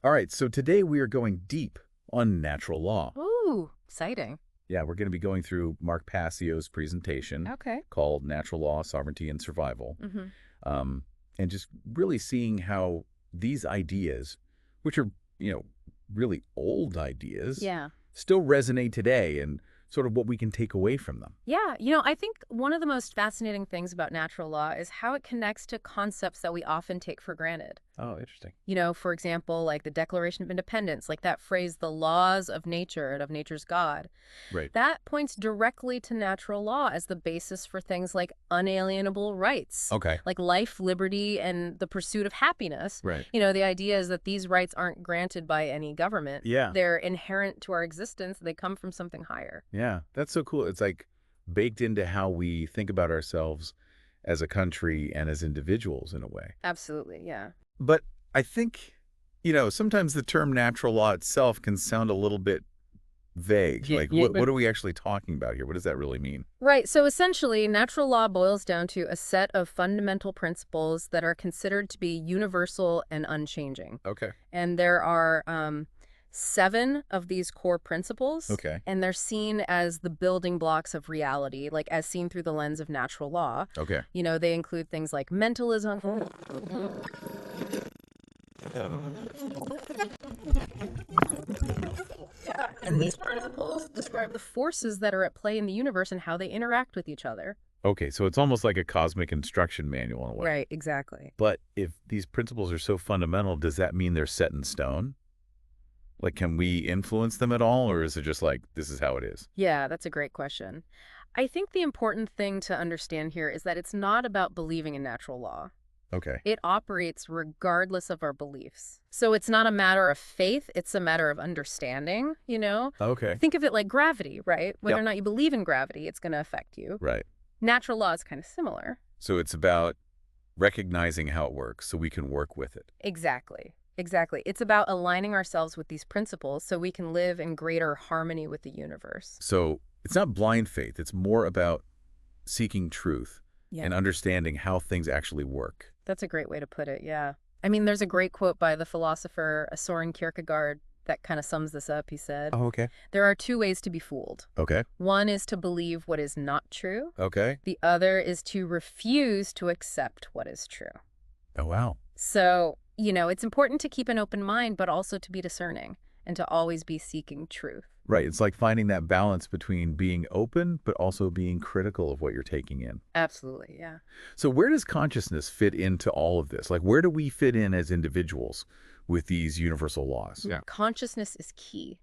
All right, so today we are going deep on natural law. Ooh, exciting. Yeah, we're going to be going through Mark Passio's presentation Okay. called Natural Law, Sovereignty, and Survival, Hmm. um, and just really seeing how these ideas, which are, you know, really old ideas, Yeah. still resonate today and sort of what we can take away from them. Yeah, I think one of the most fascinating things about natural law is how it connects to concepts that we often take for granted. Oh, interesting. For example, like the Declaration of Independence, like that phrase, the laws of nature and of nature's God. Right. That points directly to natural law as the basis for things like unalienable rights, Okay. like life, liberty, and the pursuit of happiness. Right. The idea is that these rights aren't granted by any government. Yeah. They're inherent to our existence. They come from something higher. Yeah. That's so cool. It's like baked into how we think about ourselves as a country and as individuals in a way. Absolutely, yeah. But I think, sometimes the term natural law itself can sound a little bit vague. Like, what are we actually talking about here? What does that really mean? Right. So essentially, natural law boils down to a set of fundamental principles that are considered to be universal and unchanging. Okay. And there are 7 of these core principles. Okay. And they're seen as the building blocks of reality, like as seen through the lens of natural law. Okay. They include things like mentalism. And these principles describe the forces that are at play in the universe and how they interact with each other. Okay, so it's almost like a cosmic instruction manual in a way. Right, exactly. But if these principles are so fundamental, does that mean they're set in stone? Like, can we influence them at all, or is it just like, this is how it is? Yeah, that's a great question. I think the important thing to understand here is that it's not about believing in natural law. Okay. It operates regardless of our beliefs. So it's not a matter of faith, it's a matter of understanding. Okay. Think of it like gravity, right? Whether Yep. or not you believe in gravity, it's going to affect you. Right. Natural law is kind of similar. So it's about recognizing how it works so we can work with it. Exactly. Exactly. It's about aligning ourselves with these principles so we can live in greater harmony with the universe. So it's not blind faith. It's more about seeking truth Yeah. and understanding how things actually work. That's a great way to put it, yeah. I mean, there's a great quote by the philosopher Soren Kierkegaard that kind of sums this up. He said, Oh, okay. there are 2 ways to be fooled. Okay. One is to believe what is not true. Okay. The other is to refuse to accept what is true. Oh, wow. So, it's important to keep an open mind, but also to be discerning and to always be seeking truth. Right. It's like finding that balance between being open, but also being critical of what you're taking in. Absolutely, yeah. So where does consciousness fit into all of this? Like, where do we fit in as individuals with these universal laws? Yeah. Consciousness is key.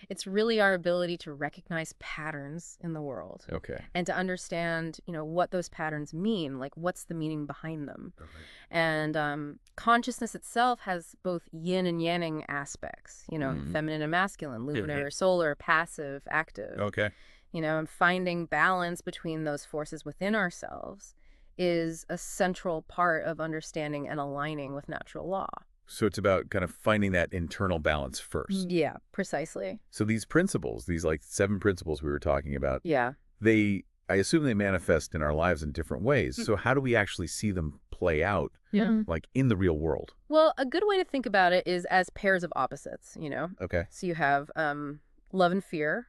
It's really our ability to recognize patterns in the world Okay. and to understand, what those patterns mean, like what's the meaning behind them. Okay. And consciousness itself has both yin and yang aspects, feminine and masculine, lunar, solar, passive, active. Okay. And finding balance between those forces within ourselves is a central part of understanding and aligning with natural law. So it's about kind of finding that internal balance first. Yeah, precisely. So these principles, these like 7 principles we were talking about, Yeah. I assume they manifest in our lives in different ways. So how do we actually see them play out, like in the real world? Well, a good way to think about it is as pairs of opposites. Okay. So you have love and fear,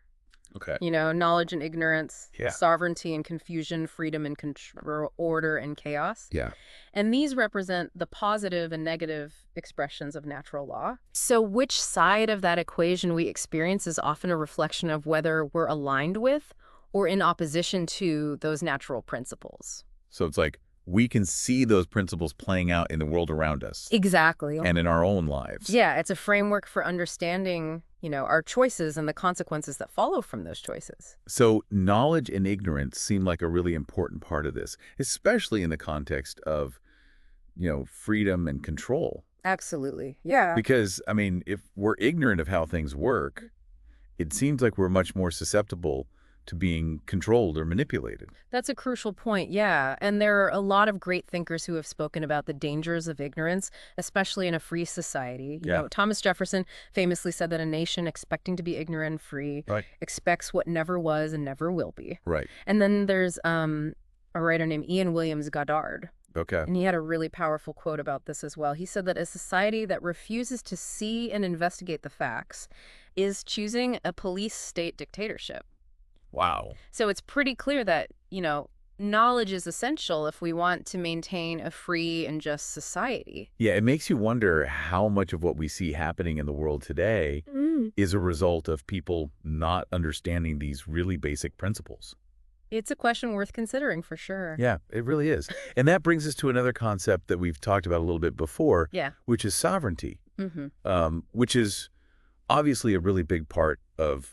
Okay. knowledge and ignorance, Yeah. sovereignty and confusion, freedom and control, order and chaos. Yeah. And these represent the positive and negative expressions of natural law. So which side of that equation we experience is often a reflection of whether we're aligned with or in opposition to those natural principles. So it's like we can see those principles playing out in the world around us Exactly. and in our own lives. Yeah, it's a framework for understanding, our choices and the consequences that follow from those choices. So knowledge and ignorance seem like a really important part of this, especially in the context of, freedom and control. Absolutely. Yeah. Because, I mean, if we're ignorant of how things work, it seems like we're much more susceptible to being controlled or manipulated. That's a crucial point, yeah. And there are a lot of great thinkers who have spoken about the dangers of ignorance, especially in a free society. Thomas Jefferson famously said that a nation expecting to be ignorant and free expects what never was and never will be. Right. And then there's a writer named Ian Williams Goddard, Okay. And he had a really powerful quote about this as well. He said that a society that refuses to see and investigate the facts is choosing a police state dictatorship. Wow. So it's pretty clear that, knowledge is essential if we want to maintain a free and just society. Yeah, it makes you wonder how much of what we see happening in the world today is a result of people not understanding these really basic principles. It's a question worth considering for sure. Yeah, it really is. And that brings us to another concept that we've talked about a little bit before, Yeah. which is sovereignty, Mm-hmm. which is obviously a really big part of,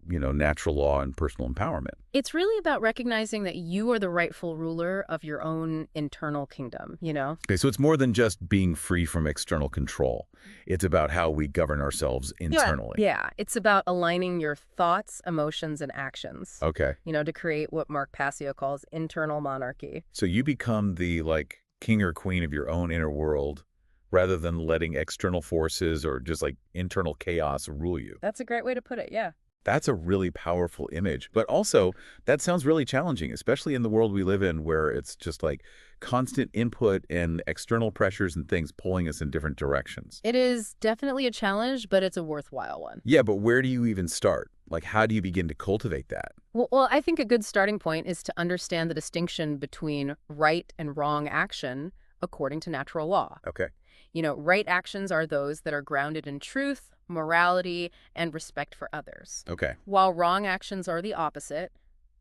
natural law and personal empowerment. It's really about recognizing that you are the rightful ruler of your own internal kingdom. Okay, so it's more than just being free from external control. It's about how we govern ourselves internally. Yeah, it's about aligning your thoughts, emotions, and actions. Okay. To create what Mark Passio calls internal monarchy. So you become the, king or queen of your own inner world rather than letting external forces or just, internal chaos rule you. That's a great way to put it, yeah. That's a really powerful image. But also, that sounds really challenging, especially in the world we live in where it's just constant input and external pressures and things pulling us in different directions. It is definitely a challenge, but it's a worthwhile one. Yeah, but where do you even start? How do you begin to cultivate that? Well, I think a good starting point is to understand the distinction between right and wrong action according to natural law. Okay. Right actions are those that are grounded in truth, morality, and respect for others. Okay. While wrong actions are the opposite,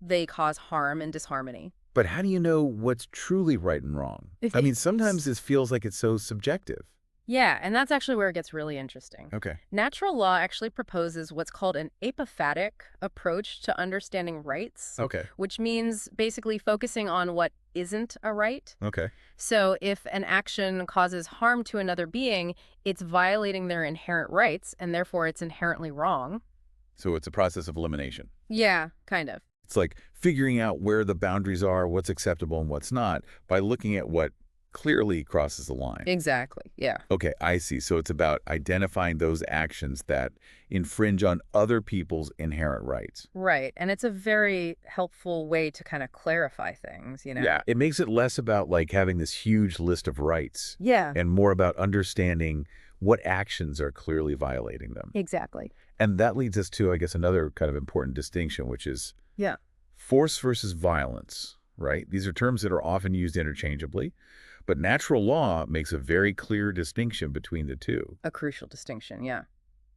they cause harm and disharmony. But how do you know what's truly right and wrong? I mean, sometimes this feels like it's so subjective. Yeah, and that's actually where it gets really interesting. Okay. Natural law actually proposes what's called an apophatic approach to understanding rights, Okay. which means basically focusing on what isn't a right. Okay. So if an action causes harm to another being, it's violating their inherent rights, and therefore it's inherently wrong. So it's a process of elimination. Yeah, kind of. It's like figuring out where the boundaries are, what's acceptable and what's not, by looking at what clearly crosses the line. Exactly, yeah. Okay, I see. So it's about identifying those actions that infringe on other people's inherent rights. Right, and it's a very helpful way to kind of clarify things. Yeah, it makes it less about having this huge list of rights Yeah, and more about understanding what actions are clearly violating them. exactly. And that leads us to, I guess, another kind of important distinction, which is Yeah. force versus violence, right? These are terms that are often used interchangeably, but natural law makes a very clear distinction between the two. A crucial distinction, yeah.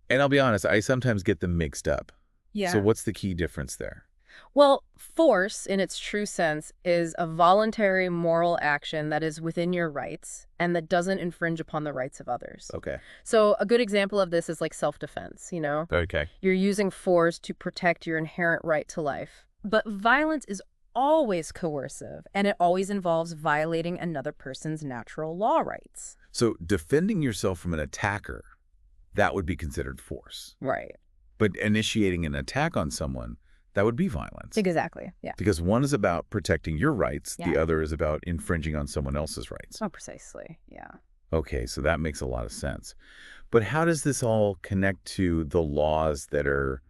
And I'll be honest, I sometimes get them mixed up. Yeah. So what's the key difference there? Well, force, in its true sense, is a voluntary moral action that is within your rights and that doesn't infringe upon the rights of others. Okay. So a good example of this is self-defense, Okay. You're using force to protect your inherent right to life. But violence is always coercive, and it always involves violating another person's natural law rights. So defending yourself from an attacker, that would be considered force. Right. But initiating an attack on someone, that would be violence. Exactly, yeah. Because one is about protecting your rights, the Yeah. other is about infringing on someone else's rights. Oh, precisely, yeah. Okay, so that makes a lot of sense. But how does this all connect to the laws that are,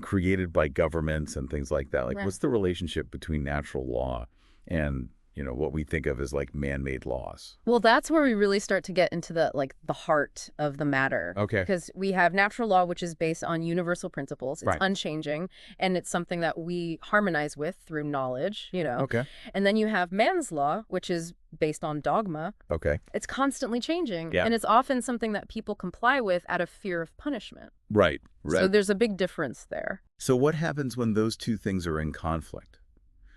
created by governments and things like that? Right. What's the relationship between natural law and, what we think of as man-made laws? Well, that's where we really start to get into the heart of the matter. Okay. Because we have natural law, which is based on universal principles. It's Right. unchanging, and it's something that we harmonize with through knowledge, Okay. And then you have man's law, which is based on dogma. Okay. It's constantly changing, Yeah. and it's often something that people comply with out of fear of punishment. Right. So there's a big difference there. So what happens when those two things are in conflict?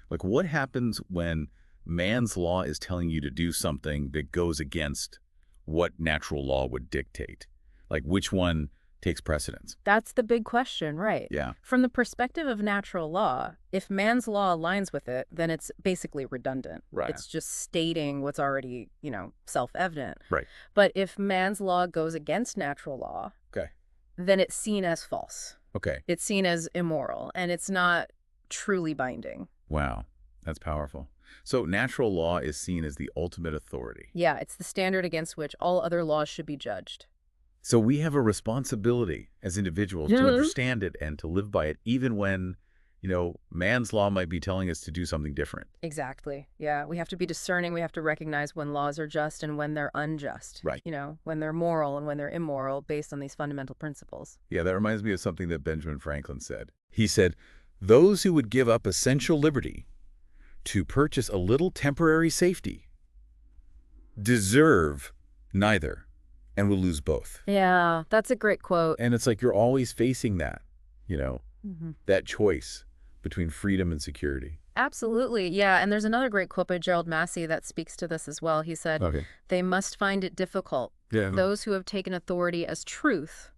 What happens when man's law is telling you to do something that goes against what natural law would dictate? Which one takes precedence? That's the big question, right? Yeah. From the perspective of natural law, if man's law aligns with it, then it's basically redundant. Right. It's just stating what's already, self-evident. Right. But if man's law goes against natural law, Okay. then it's seen as false. Okay. It's seen as immoral, and it's not truly binding. Wow. That's powerful. So natural law is seen as the ultimate authority. Yeah, it's the standard against which all other laws should be judged. So we have a responsibility as individuals to understand it and to live by it, even when, man's law might be telling us to do something different. Exactly. Yeah. We have to be discerning. We have to recognize when laws are just and when they're unjust. Right. When they're moral and when they're immoral based on these fundamental principles. Yeah, that reminds me of something that Benjamin Franklin said. He said, "Those who would give up essential liberty to purchase a little temporary safety deserve neither and will lose both." Yeah, that's a great quote. And it's like you're always facing that, Mm-hmm. that choice between freedom and security. Absolutely. Yeah. And there's another great quote by Gerald Massey that speaks to this as well. He said, Okay. "They must find it difficult, Yeah. those who have taken authority as truth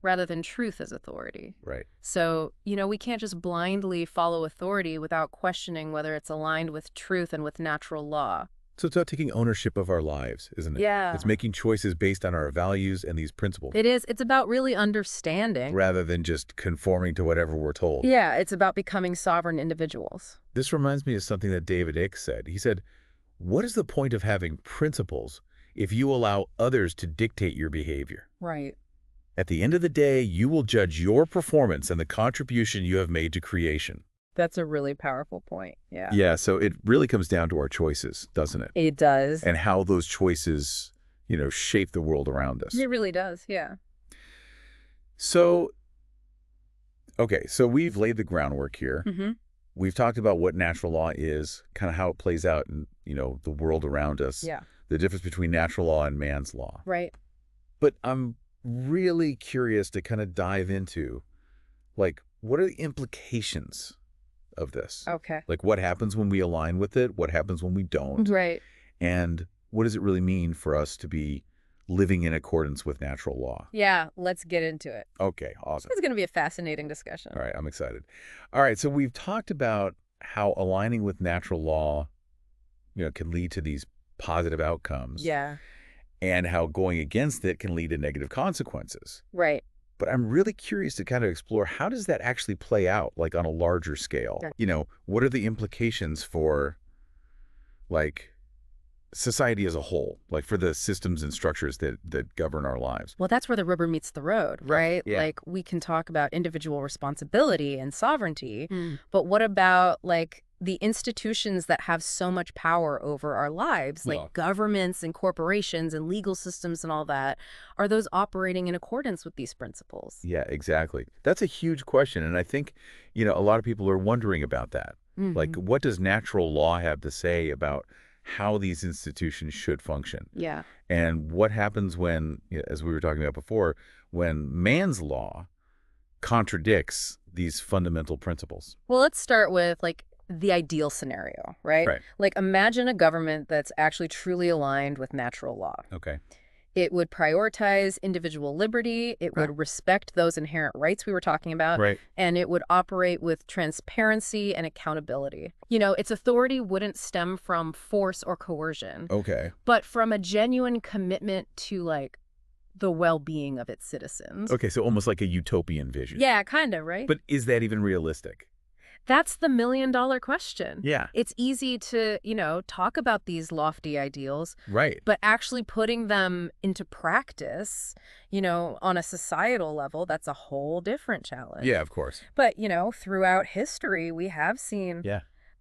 rather than truth as authority." Right. So, we can't just blindly follow authority without questioning whether it's aligned with truth and with natural law. So it's about taking ownership of our lives, isn't it? Yeah. It's making choices based on our values and these principles. It is. It's about really understanding. Rather than just conforming to whatever we're told. Yeah, it's about becoming sovereign individuals. This reminds me of something that David Icke said. He said, "What is the point of having principles if you allow others to dictate your behavior? Right. At the end of the day, you will judge your performance and the contribution you have made to creation." That's a really powerful point. Yeah. Yeah, so it really comes down to our choices, doesn't it? It does. And how those choices, shape the world around us. It really does. Yeah. So, okay, so we've laid the groundwork here. Mm-hmm. We've talked about what natural law is, kind of how it plays out in, the world around us. Yeah. The difference between natural law and man's law. Right. But I'm really curious to kind of dive into, what are the implications of this? Okay. What happens when we align with it? What happens when we don't? Right. And what does it really mean for us to be living in accordance with natural law? Yeah, let's get into it. Okay, awesome. It's going to be a fascinating discussion. All right, I'm excited. All right, so we've talked about how aligning with natural law, can lead to these positive outcomes. Yeah. And how going against it can lead to negative consequences. Right. But I'm really curious to kind of explore, how does that actually play out, on a larger scale? Yeah. What are the implications for, society as a whole, for the systems and structures that govern our lives? Well, that's where the rubber meets the road, right? Yeah. We can talk about individual responsibility and sovereignty, but what about, the institutions that have so much power over our lives, like governments and corporations and legal systems and all that? Are those operating in accordance with these principles? Yeah, exactly. That's a huge question. And I think, a lot of people are wondering about that. Mm-hmm. What does natural law have to say about how these institutions should function? Yeah. And what happens when, as we were talking about before, when man's law contradicts these fundamental principles? Well, let's start with, the ideal scenario, right? Right. Imagine a government that's actually truly aligned with natural law. Okay. It would prioritize individual liberty. It would respect those inherent rights we were talking about. Right. And it would operate with transparency and accountability. Its authority wouldn't stem from force or coercion, Okay. but from a genuine commitment to, the well-being of its citizens. Okay, so almost like a utopian vision. Yeah, kind of, right? But is that even realistic? That's the million-dollar question. Yeah. It's easy to, talk about these lofty ideals, Right. but actually putting them into practice, on a societal level, that's a whole different challenge. Yeah, of course. But, throughout history, we have seen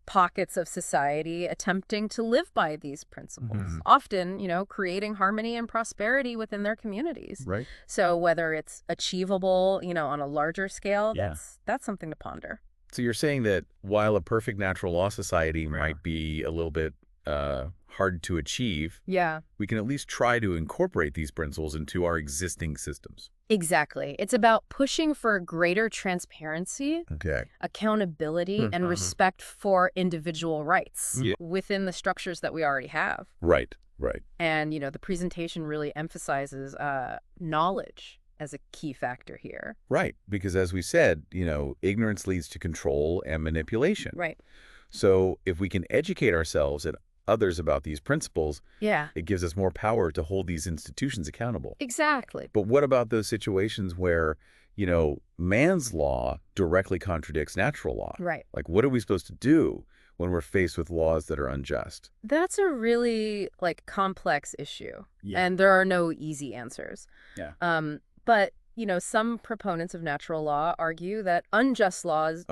pockets of society attempting to live by these principles, often, creating harmony and prosperity within their communities. Right. So whether it's achievable, on a larger scale, Yeah. that's something to ponder. So you're saying that while a perfect natural law society might be a little bit hard to achieve, Yeah. we can at least try to incorporate these principles into our existing systems. Exactly. It's about pushing for greater transparency, Okay. accountability, and respect for individual rights within the structures that we already have. Right. Right. And, the presentation really emphasizes knowledge as a key factor here. Right. Because as we said, ignorance leads to control and manipulation. Right. So if we can educate ourselves and others about these principles, Yeah. it gives us more power to hold these institutions accountable. Exactly. But what about those situations where, man's law directly contradicts natural law? Right. What are we supposed to do when we're faced with laws that are unjust? That's a really, complex issue. Yeah. And there are no easy answers. Yeah. But, some proponents of natural law argue that unjust laws,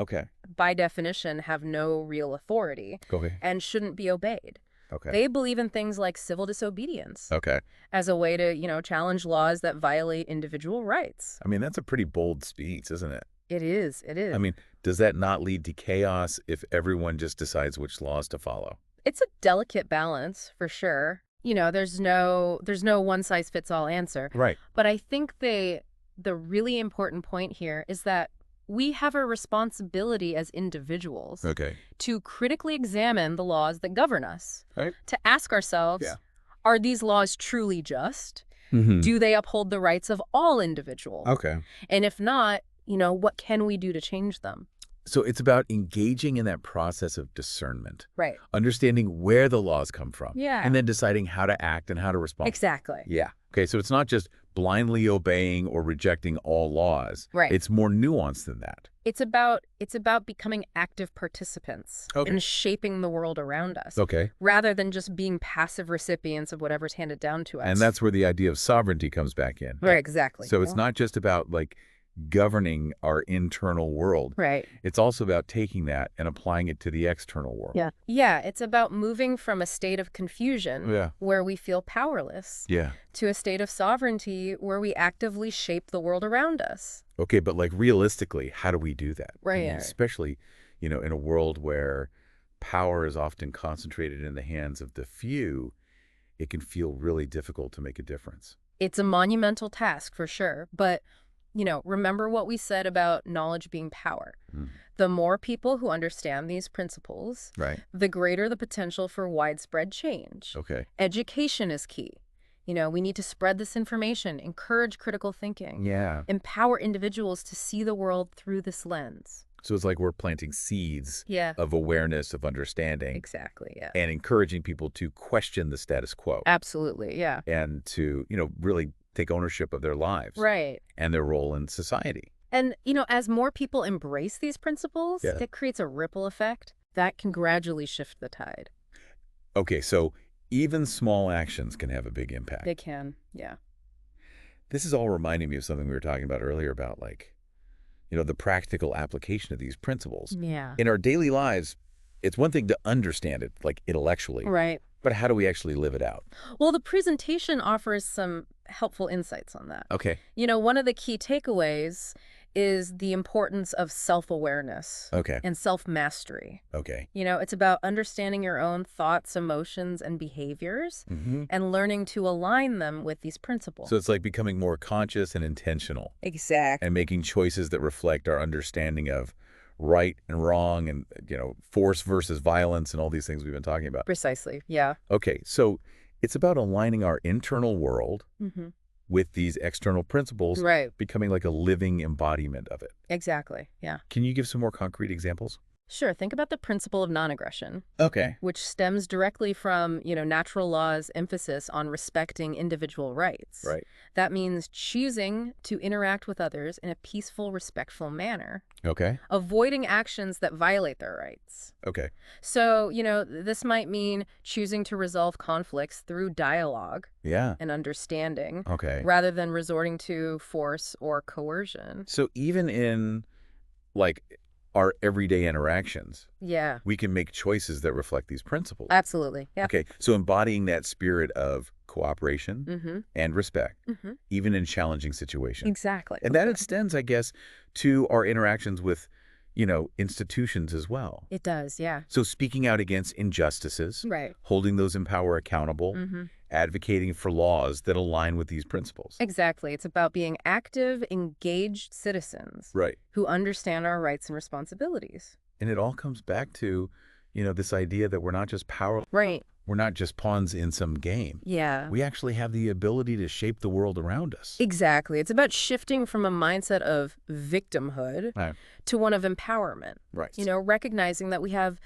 by definition, have no real authority Okay. and shouldn't be obeyed. Okay. They believe in things like civil disobedience Okay. as a way to, challenge laws that violate individual rights. I mean, that's a pretty bold speech, isn't it? It is. It is. I mean, does that not lead to chaos if everyone just decides which laws to follow? It's a delicate balance, for sure. There's no one-size-fits-all answer. Right. But I think the really important point here is that we have a responsibility as individuals Okay. to critically examine the laws that govern us, Right. to ask ourselves, Yeah. are these laws truly just? Mm-hmm. Do they uphold the rights of all individuals? Okay. And if not, what can we do to change them? So it's about engaging in that process of discernment, Right. understanding where the laws come from, Yeah. and then deciding how to act and how to respond. Exactly. Yeah. Okay, so it's not just blindly obeying or rejecting all laws. Right. It's more nuanced than that. It's about becoming active participants Okay. in shaping the world around us, Okay. rather than just being passive recipients of whatever's handed down to us. And that's where the idea of sovereignty comes back in. right, exactly. So it's not just about governing our internal world. right. It's also about taking that and applying it to the external world. Yeah, it's about moving from a state of confusion Yeah. where we feel powerless Yeah. to a state of sovereignty where we actively shape the world around us. Okay, but realistically, how do we do that? I Right. mean, especially, in a world where power is often concentrated in the hands of the few, it can feel really difficult to make a difference. It's a monumental task for sure, but remember what we said about knowledge being power. Mm. The more people who understand these principles, Right. the greater the potential for widespread change. Okay. Education is key. We need to spread this information, encourage critical thinking, Yeah. empower individuals to see the world through this lens. So it's like we're planting seeds Yeah, of awareness, of understanding, exactly. Yeah, and encouraging people to question the status quo absolutely. Yeah, and to, really take ownership of their lives right. and their role in society. And, as more people embrace these principles, Yeah. it creates a ripple effect that can gradually shift the tide. Okay, so even small actions can have a big impact. They can, yeah. This is all reminding me of something we were talking about earlier about the practical application of these principles. Yeah. In our daily lives, it's one thing to understand it, intellectually, Right. but how do we actually live it out? Well, the presentation offers some helpful insights on that. Okay. One of the key takeaways is the importance of self-awareness Okay. and self-mastery. Okay. It's about understanding your own thoughts, emotions, and behaviors Mm-hmm. and learning to align them with these principles. So it's like becoming more conscious and intentional Exactly. and making choices that reflect our understanding of right and wrong and, force versus violence and all these things we've been talking about. Precisely. Yeah. Okay. So it's about aligning our internal world Mm-hmm. with these external principles, Right. becoming like a living embodiment of it. Exactly. Yeah. Can you give some more concrete examples? Sure. Think about the principle of non-aggression, Okay. which stems directly from, natural law's emphasis on respecting individual rights. Right. That means choosing to interact with others in a peaceful, respectful manner, Okay. avoiding actions that violate their rights. Okay. So, this might mean choosing to resolve conflicts through dialogue Yeah. and understanding Okay. rather than resorting to force or coercion. So even in our everyday interactions, Yeah, we can make choices that reflect these principles. absolutely. Yeah. Okay. So embodying that spirit of cooperation Mm-hmm. and respect, Mm-hmm. even in challenging situations. Exactly. And that extends, I guess, to our interactions with, institutions as well. It does, yeah. So speaking out against injustices, Right. holding those in power accountable, Mm-hmm. advocating for laws that align with these principles. Exactly. It's about being active, engaged citizens Right. who understand our rights and responsibilities. And it all comes back to, this idea that we're not just Right. we're not just pawns in some game. Yeah. We actually have the ability to shape the world around us. Exactly. It's about shifting from a mindset of victimhood Right. to one of empowerment. Right. Recognizing that we have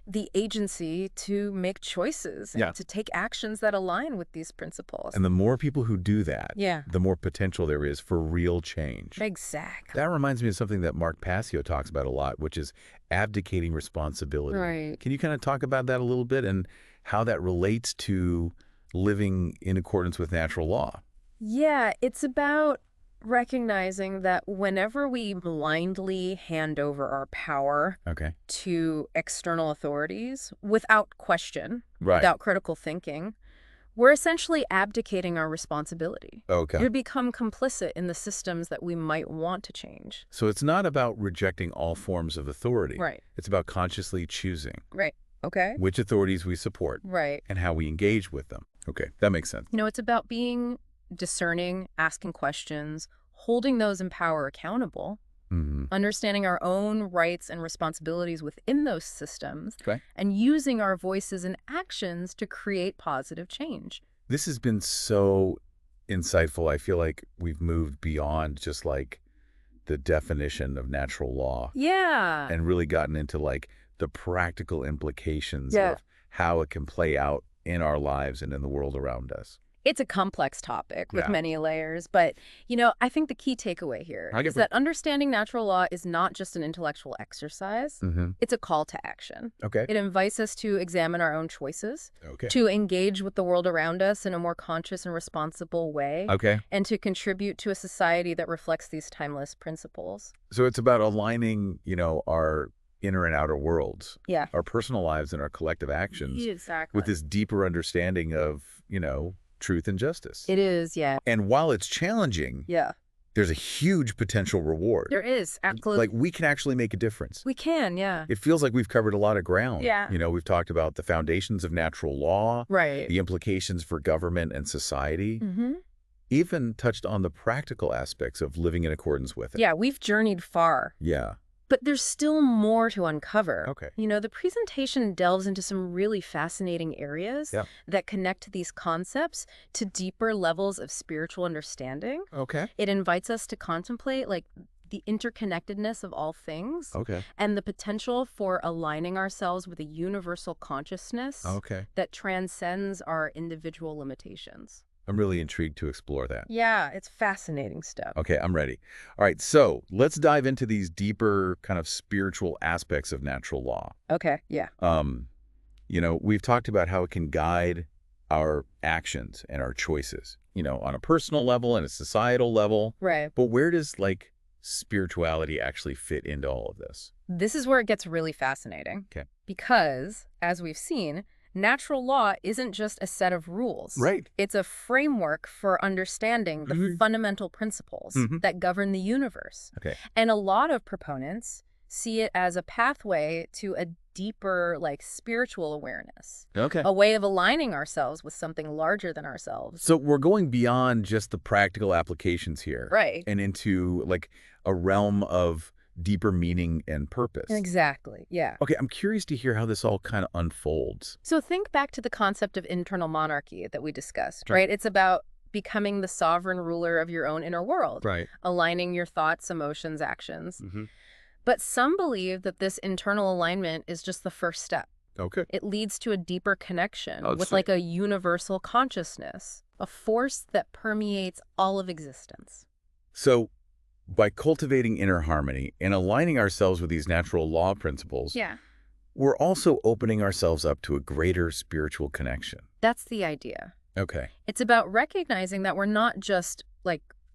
the agency to make choices and Yeah. to take actions that align with these principles. And the more people who do that, Yeah. the more potential there is for real change. Exactly. That reminds me of something that Mark Passio talks about a lot, which is abdicating responsibility. Right. Can you kind of talk about that a little bit and how that relates to living in accordance with natural law? Yeah, it's about recognizing that whenever we blindly hand over our power Okay. to external authorities without question, Right. without critical thinking, we're essentially abdicating our responsibility. Okay. We become complicit in the systems that we might want to change. So it's not about rejecting all forms of authority. Right. It's about consciously choosing Right. Okay. which authorities we support Right. and how we engage with them. Okay, that makes sense. It's about being discerning, asking questions, holding those in power accountable, Mm-hmm. understanding our own rights and responsibilities within those systems, Okay. and using our voices and actions to create positive change. This has been so insightful. I feel like we've moved beyond just like the definition of natural law Yeah. and really gotten into like the practical implications Yeah. of how it can play out in our lives and in the world around us. It's a complex topic with Yeah. many layers, but, I think the key takeaway here I get is that understanding natural law is not just an intellectual exercise. Mm-hmm. It's a call to action. Okay. It invites us to examine our own choices, Okay. to engage with the world around us in a more conscious and responsible way, Okay. and to contribute to a society that reflects these timeless principles. So it's about aligning, our inner and outer worlds, Yeah. our personal lives and our collective actions Exactly. with this deeper understanding of, truth and justice. It is, yeah. And while it's challenging, Yeah. there's a huge potential reward. There is, absolutely. Like we can actually make a difference. We can, yeah. It feels like we've covered a lot of ground. Yeah. We've talked about the foundations of natural law, Right. the implications for government and society, Mm-hmm. even touched on the practical aspects of living in accordance with it. Yeah, we've journeyed far. Yeah. But there's still more to uncover. Okay. The presentation delves into some really fascinating areas Yeah. that connect these concepts to deeper levels of spiritual understanding. Okay. It invites us to contemplate, the interconnectedness of all things Okay. and the potential for aligning ourselves with a universal consciousness Okay. that transcends our individual limitations. I'm really intrigued to explore that. Yeah, it's fascinating stuff. Okay, I'm ready. All right, so let's dive into these deeper kind of spiritual aspects of natural law. Okay, yeah. We've talked about how it can guide our actions and our choices, on a personal level and a societal level. Right. But where does spirituality actually fit into all of this? This is where it gets really fascinating. Okay. Because, as we've seen, natural law isn't just a set of rules. Right. It's a framework for understanding the Mhm. fundamental principles Mhm. that govern the universe. Okay. And a lot of proponents see it as a pathway to a deeper, spiritual awareness, Okay. a way of aligning ourselves with something larger than ourselves. So we're going beyond just the practical applications here. Right. And into a realm of deeper meaning and purpose. Exactly, yeah. Okay, I'm curious to hear how this all kind of unfolds. So think back to the concept of internal monarchy that we discussed, Sure. right? It's about becoming the sovereign ruler of your own inner world, Right. aligning your thoughts, emotions, actions. Mm-hmm. But some believe that this internal alignment is just the first step. Okay. It leads to a deeper connection Oh, with so- a universal consciousness, a force that permeates all of existence. So by cultivating inner harmony and aligning ourselves with these natural law principles, Yeah. we're also opening ourselves up to a greater spiritual connection. That's the idea. Okay. It's about recognizing that we're not just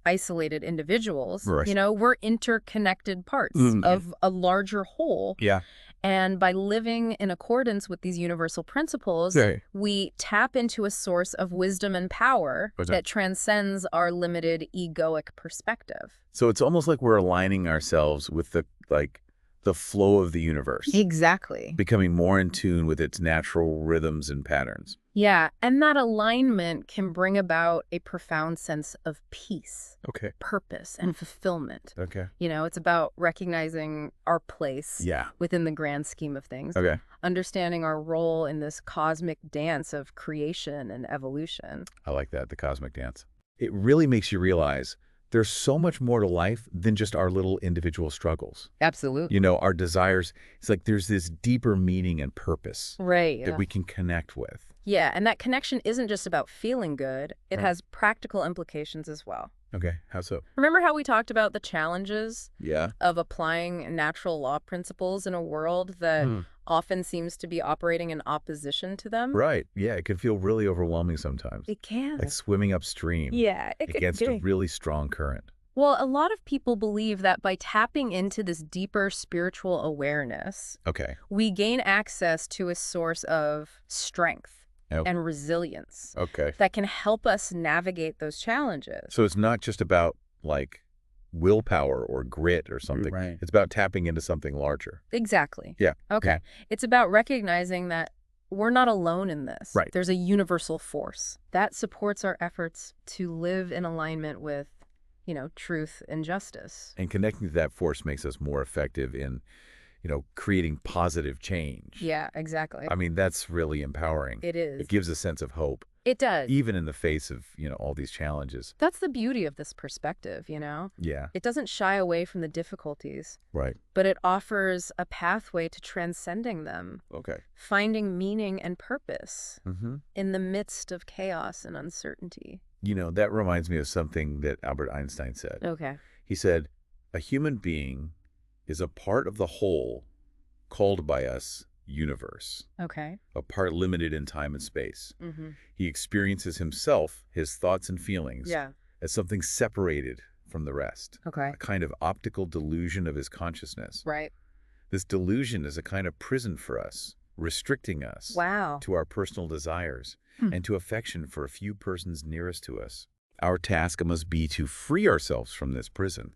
isolated individuals. Right. We're interconnected parts Mm. of a larger whole. Yeah. And by living in accordance with these universal principles, Right. we tap into a source of wisdom and power Okay. that transcends our limited egoic perspective. So it's almost like we're aligning ourselves with the flow of the universe, Exactly. becoming more in tune with its natural rhythms and patterns. Yeah, and that alignment can bring about a profound sense of peace, Okay. purpose, and fulfillment. Okay. It's about recognizing our place Yeah. within the grand scheme of things, Okay. understanding our role in this cosmic dance of creation and evolution. I like that, the cosmic dance. It really makes you realize there's so much more to life than just our little individual struggles. Absolutely. Our desires. It's like there's this deeper meaning and purpose Right. that we can connect with. Yeah, and that connection isn't just about feeling good. It Right. has practical implications as well. Okay. How so? Remember how we talked about the challenges Yeah. of applying natural law principles in a world that often seems to be operating in opposition to them? Right. Yeah. It can feel really overwhelming sometimes. It can. Like swimming upstream Yeah, it could against be. a really strong current. Well, a lot of people believe that by tapping into this deeper spiritual awareness, Okay. we gain access to a source of strength Oh, and resilience okay. that can help us navigate those challenges. So it's not just about, like, willpower or grit or something. Right. It's about tapping into something larger. Exactly. Yeah. Okay. Yeah. It's about recognizing that we're not alone in this. Right. There's a universal force that supports our efforts to live in alignment with, truth and justice. And connecting to that force makes us more effective in, creating positive change. Yeah, exactly. I mean, that's really empowering. It is. It gives a sense of hope, It does. even in the face of, all these challenges. That's the beauty of this perspective, Yeah, It doesn't shy away from the difficulties, right. but it offers a pathway to transcending them, Okay. finding meaning and purpose Mm-hmm. in the midst of chaos and uncertainty. That reminds me of something that Albert Einstein said. Okay. He said, a human being is a part of the whole called by us universe, Okay. a part limited in time and space. Mm-hmm. He experiences himself, his thoughts and feelings, Yeah. as something separated from the rest, Okay. a kind of optical delusion of his consciousness. Right. This delusion is a kind of prison for us, restricting us Wow. to our personal desires Hmm. and to affection for a few persons nearest to us. Our task must be to free ourselves from this prison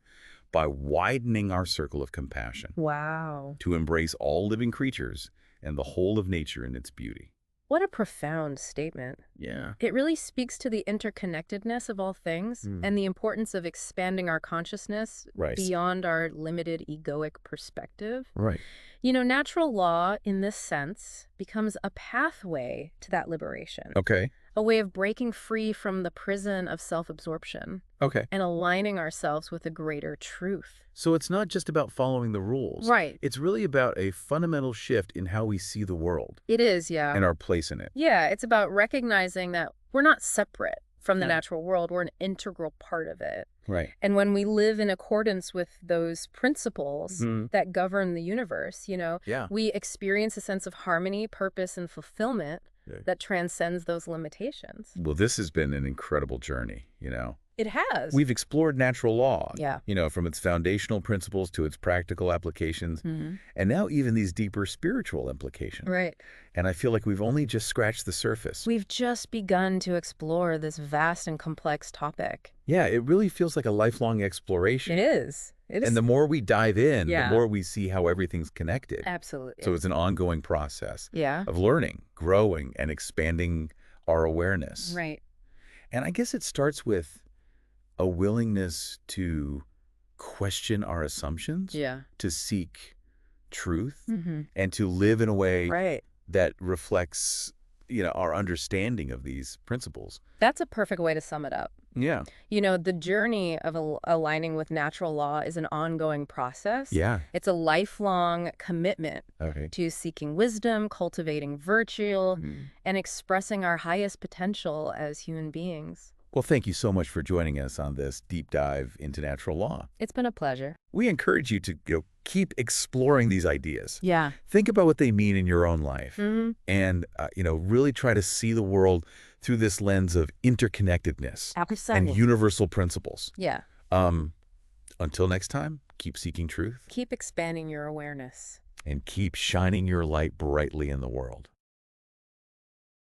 by widening our circle of compassion, Wow. to embrace all living creatures and the whole of nature in its beauty. What a profound statement. Yeah. It really speaks to the interconnectedness of all things and the importance of expanding our consciousness Right. beyond our limited egoic perspective. Right. Natural law, in this sense, becomes a pathway to that liberation, Okay. a way of breaking free from the prison of self-absorption Okay. and aligning ourselves with a greater truth. So it's not just about following the rules. Right. It's really about a fundamental shift in how we see the world It is, yeah. and our place in it. Yeah, it's about recognizing that we're not separate from the Yeah. natural world. We're an integral part of it. Right. And when we live in accordance with those principles Mhm. that govern the universe, Yeah. we experience a sense of harmony, purpose, and fulfillment Yeah. that transcends those limitations. Well, this has been an incredible journey, It has. We've explored natural law, Yeah. from its foundational principles to its practical applications, Mhm. and now even these deeper spiritual implications. Right. And I feel like we've only just scratched the surface. We've just begun to explore this vast and complex topic. Yeah, it really feels like a lifelong exploration. It is. It is. And the more we dive in, Yeah. the more we see how everything's connected. Absolutely. So it's an ongoing process Yeah. of learning, growing, and expanding our awareness. Right. And I guess it starts with a willingness to question our assumptions, Yeah. to seek truth, Mm-hmm. and to live in a way Right. that reflects, our understanding of these principles. That's a perfect way to sum it up. Yeah. The journey of aligning with natural law is an ongoing process. Yeah. It's a lifelong commitment Okay. to seeking wisdom, cultivating virtue, and expressing our highest potential as human beings. Well, thank you so much for joining us on this deep dive into natural law. It's been a pleasure. We encourage you to keep exploring these ideas. Yeah. Think about what they mean in your own life. Mm-hmm. And, really try to see the world through this lens of interconnectedness and universal principles. Yeah. Until next time, keep seeking truth Keep expanding your awareness. and keep shining your light brightly in the world.